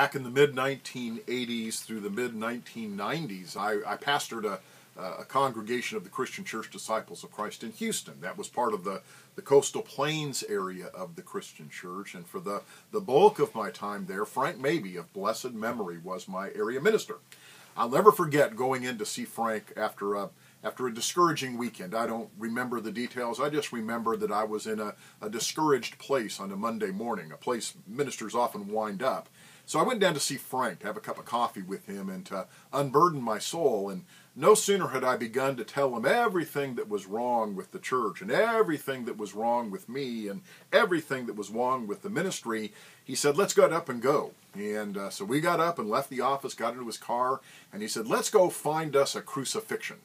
back in the mid-1980s through the mid-1990s, I pastored a congregation of the Christian Church Disciples of Christ in Houston. That was part of the coastal plains area of the Christian church, and for the bulk of my time there, Frank Mabee of blessed memory was my area minister. I'll never forget going in to see Frank after a discouraging weekend. I don't remember the details. I just remember that I was in a discouraged place on a Monday morning, a place ministers often wind up. So I went down to see Frank, to have a cup of coffee with him, and to unburden my soul. And no sooner had I begun to tell him everything that was wrong with the church, and everything that was wrong with me, and everything that was wrong with the ministry, he said, "Let's get up and go." And so we got up and left the office, got into his car, and he said, "Let's go find us a crucifixion,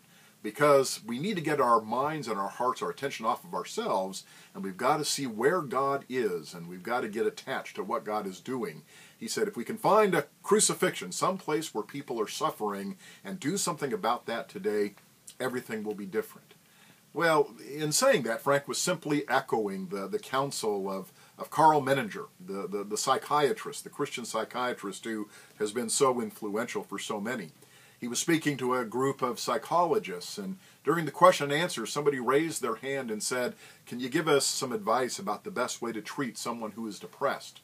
because we need to get our minds and our hearts, our attention off of ourselves, and we've got to see where God is, and we've got to get attached to what God is doing." He said, if we can find a crucifixion, some place where people are suffering, and do something about that today, everything will be different. Well, in saying that, Frank was simply echoing the counsel of Carl Menninger, the psychiatrist, the Christian psychiatrist who has been so influential for so many. He was speaking to a group of psychologists, and during the question and answer, somebody raised their hand and said, "Can you give us some advice about the best way to treat someone who is depressed?"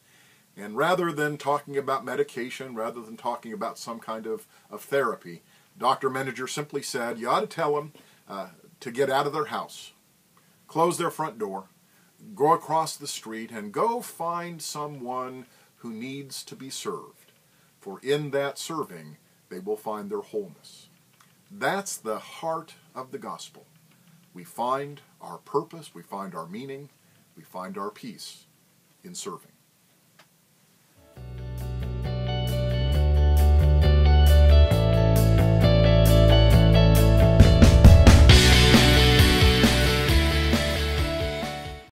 And rather than talking about medication, rather than talking about some kind of therapy, Dr. Menninger simply said, you ought to tell them to get out of their house, close their front door, go across the street, and go find someone who needs to be served. For in that serving, they will find their wholeness. That's the heart of the gospel. We find our purpose, we find our meaning, we find our peace in serving.